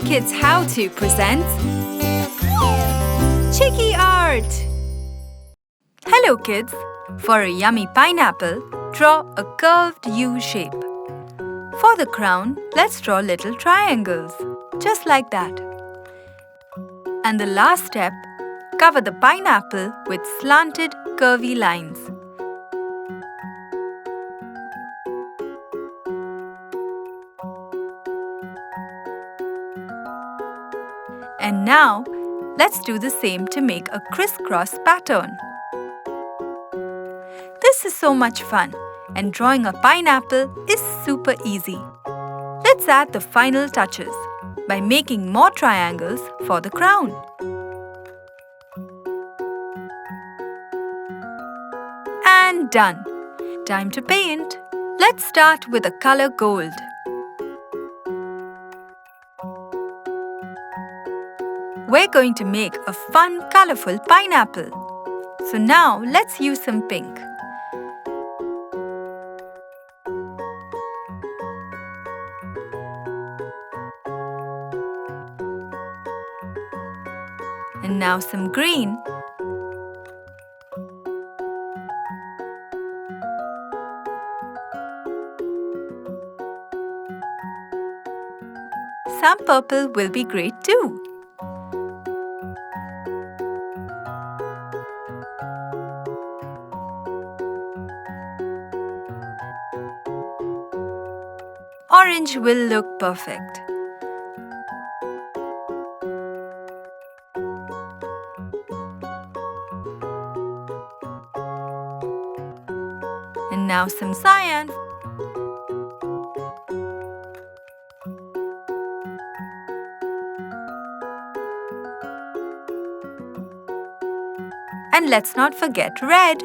HooplaKidz How To presents Chiki Art. Hello kids! For a yummy pineapple, draw a curved U shape. For the crown, let's draw little triangles, just like that. And the last step, cover the pineapple with slanted, curvy lines. And now, let's do the same to make a crisscross pattern. This is so much fun, and drawing a pineapple is super easy. Let's add the final touches by making more triangles for the crown. And done! Time to paint. Let's start with the color gold. We're going to make a fun, colorful pineapple. So now let's use some pink. And now some green. Some purple will be great too. Orange will look perfect. And now some cyan. And let's not forget red.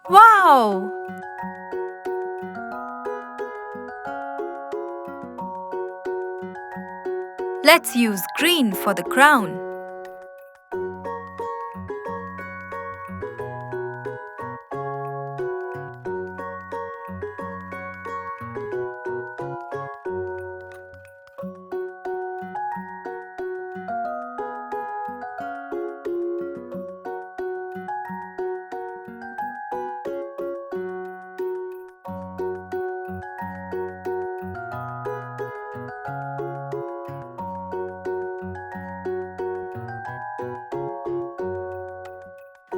Wow! Let's use green for the crown.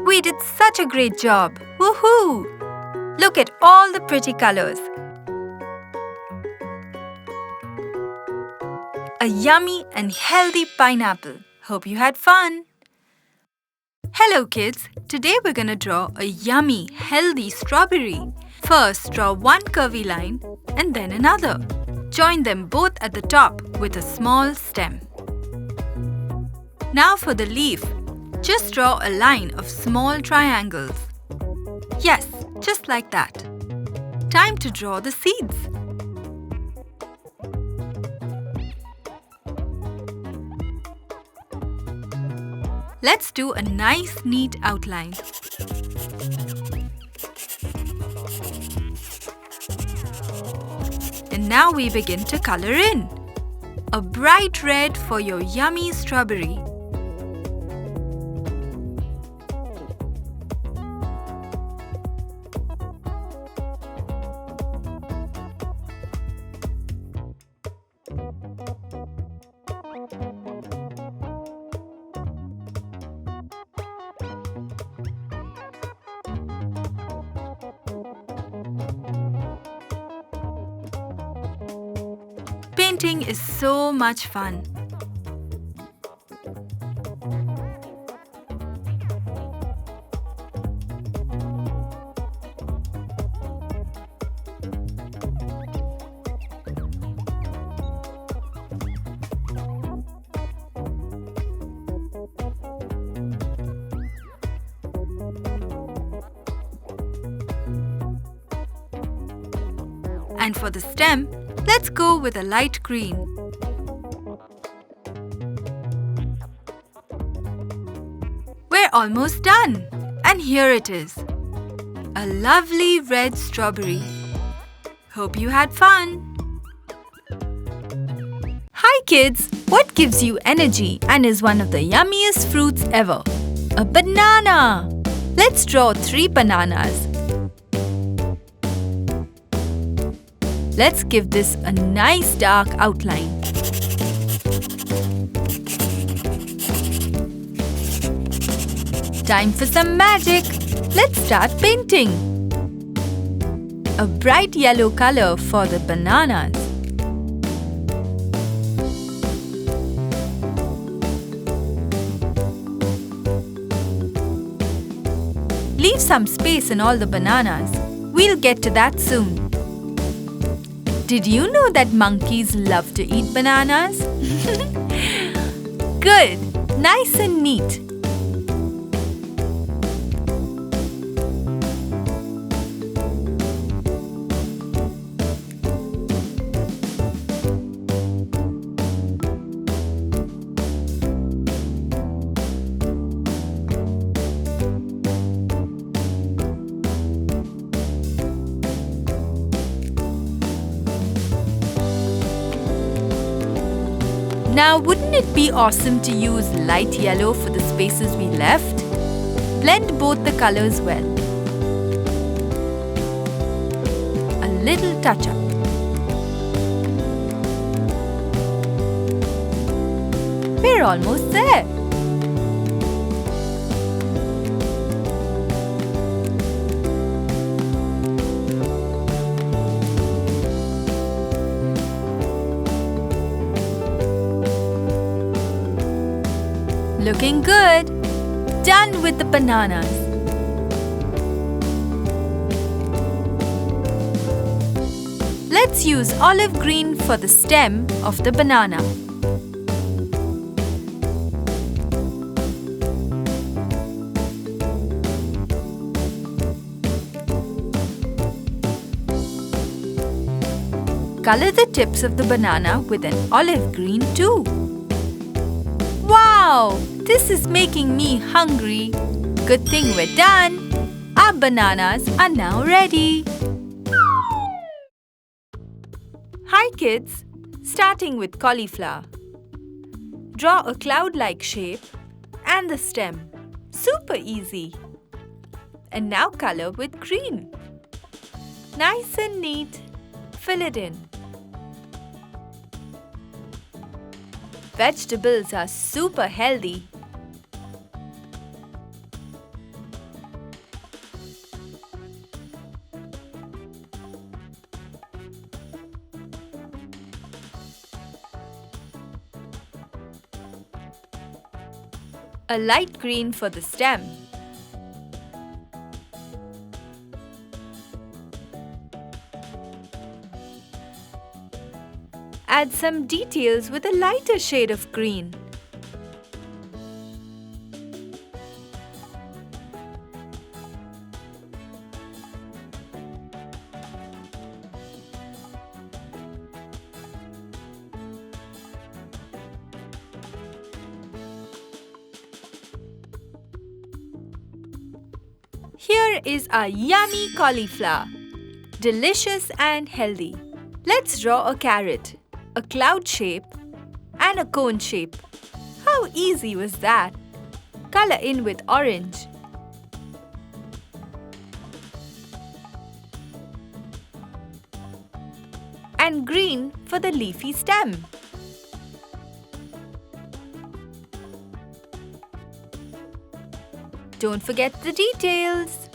We did such a great job! Woohoo! Look at all the pretty colors. A yummy and healthy pineapple. Hope you had fun! Hello kids! Today we're gonna draw a yummy, healthy strawberry. First, draw one curvy line and then another. Join them both at the top with a small stem. Now for the leaf. Just draw a line of small triangles. Yes, just like that. Time to draw the seeds. Let's do a nice, neat outline. And now we begin to color in. A bright red for your yummy strawberry. Painting is so much fun. And for the stem, let's go with a light green. We're almost done. And here it is. A lovely red strawberry. Hope you had fun. Hi kids! What gives you energy and is one of the yummiest fruits ever? A banana! Let's draw 3 bananas. Let's give this a nice dark outline. Time for some magic! Let's start painting. A bright yellow color for the bananas. Leave some space in all the bananas. We'll get to that soon. Did you know that monkeys love to eat bananas? Good! Nice and neat. Now, wouldn't it be awesome to use light yellow for the spaces we left? Blend both the colors well. A little touch-up. We're almost there. Looking good! Done with the bananas. Let's use olive green for the stem of the banana. Color the tips of the banana with an olive green too. Wow! This is making me hungry. Good thing we're done. Our bananas are now ready. Hi kids! Starting with cauliflower. Draw a cloud-like shape and the stem. Super easy. And now color with green. Nice and neat. Fill it in. Vegetables are super healthy. A light green for the stem. Add some details with a lighter shade of green. Here is our yummy cauliflower. Delicious and healthy. Let's draw a carrot, a cloud shape and a cone shape. How easy was that? Color in with orange. And green for the leafy stem. Don't forget the details.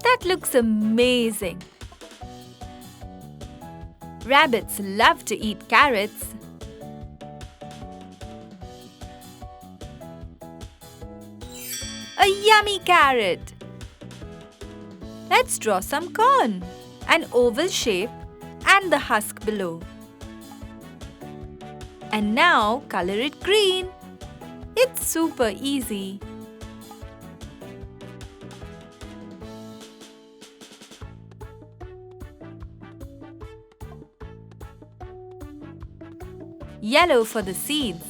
That looks amazing. Rabbits love to eat carrots. A yummy carrot. Let's draw some corn, an oval shape and the husk below. And now color it green. It's super easy. Yellow for the seeds.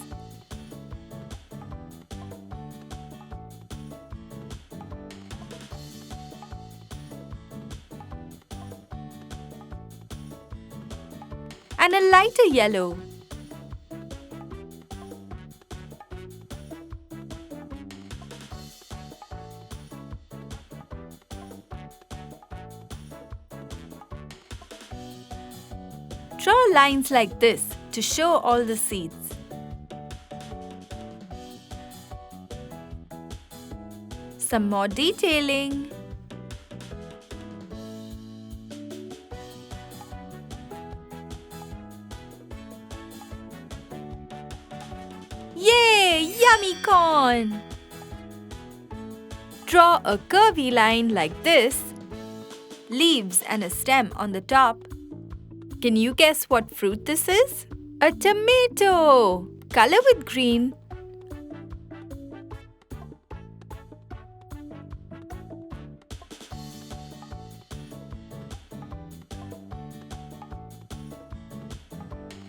and a lighter yellow. Draw lines like this to show all the seeds. Some more detailing. Yay! Yummy corn! Draw a curvy line like this, leaves and a stem on the top. Can you guess what fruit this is? A tomato! Color with green.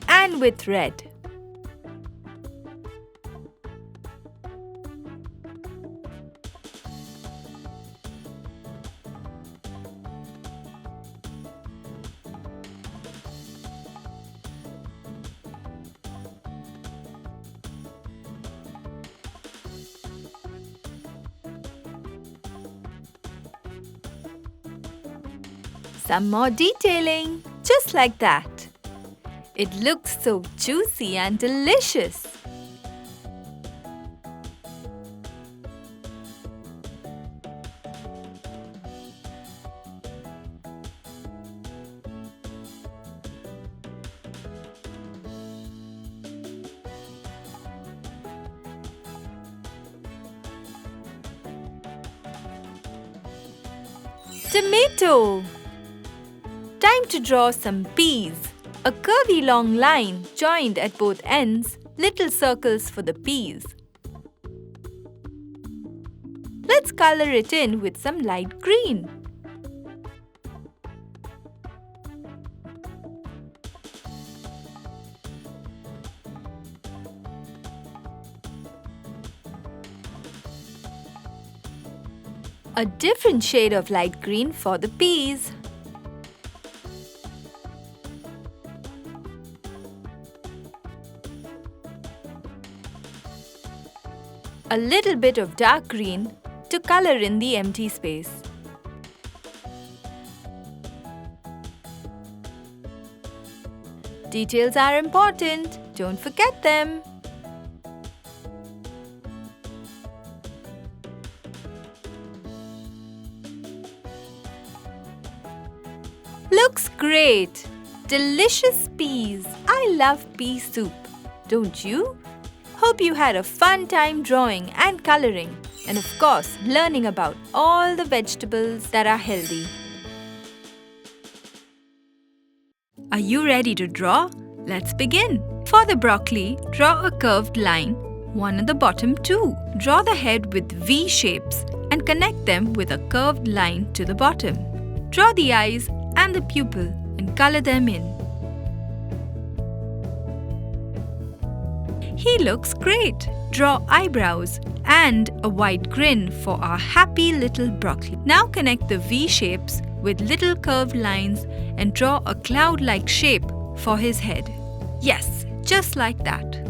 And with red. Some more detailing, just like that. It looks so juicy and delicious. Tomato! Time to draw some peas. A curvy long line joined at both ends, little circles for the peas. Let's color it in with some light green. A different shade of light green for the peas. A little bit of dark green to color in the empty space. Details are important, don't forget them. Looks great! Delicious peas! I love pea soup. Don't you? Hope you had a fun time drawing and coloring, and of course, learning about all the vegetables that are healthy. Are you ready to draw? Let's begin. For the broccoli, draw a curved line, one at the bottom too. Draw the head with V shapes and connect them with a curved line to the bottom. Draw the eyes and the pupil and color them in. He looks great. Draw eyebrows and a wide grin for our happy little broccoli. Now connect the V shapes with little curved lines and draw a cloud-like shape for his head. Yes, just like that.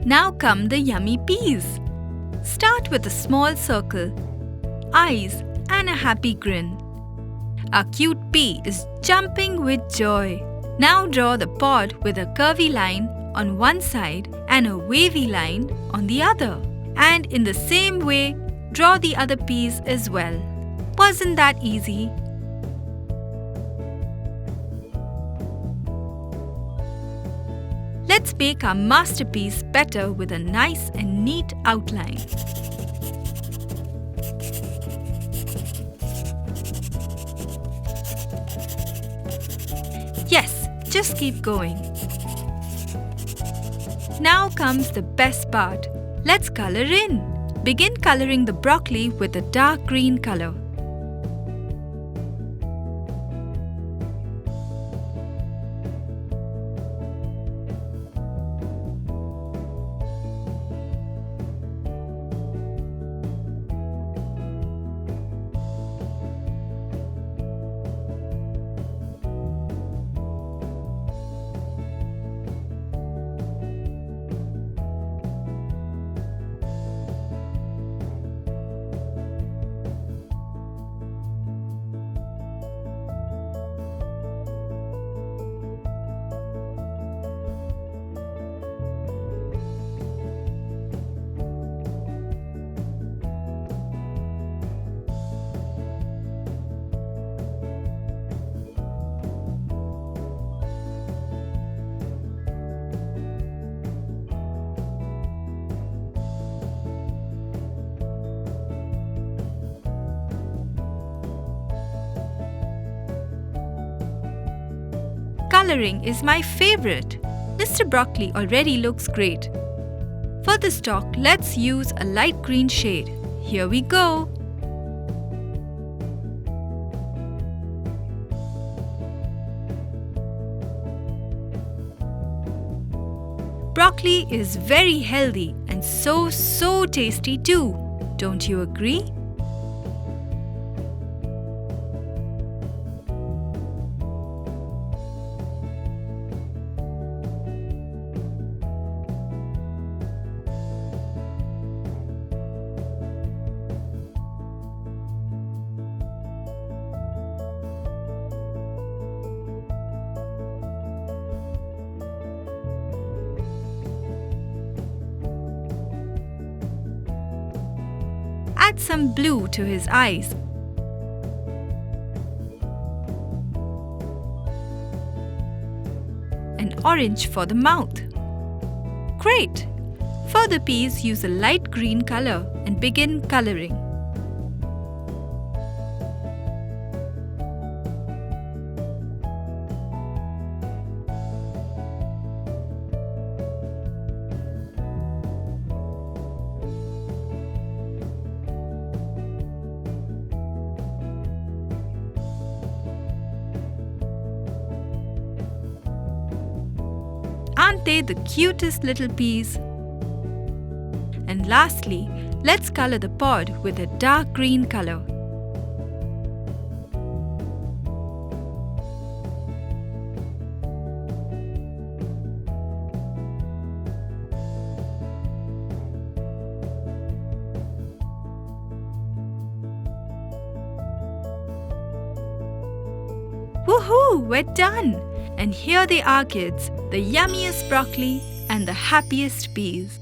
Now come the yummy peas. Start with a small circle, eyes and a happy grin. Our cute pea is jumping with joy. Now draw the pod with a curvy line on one side and a wavy line on the other. And in the same way, draw the other peas as well. Wasn't that easy? Let's make our masterpiece better with a nice and neat outline. Yes, just keep going. Now comes the best part. Let's color in. Begin coloring the broccoli with a dark green color. coloring is my favorite. Mr. Broccoli already looks great. For the stalk, let's use a light green shade. Here we go. Broccoli is very healthy and so tasty too. Don't you agree? Add some blue to his eyes. And orange for the mouth. Great! For the peas, use a light green color and begin coloring. Aren't they the cutest little peas? And lastly, let's color the pod with a dark green color. Woohoo! We're done! And here they are, kids, the yummiest broccoli and the happiest peas.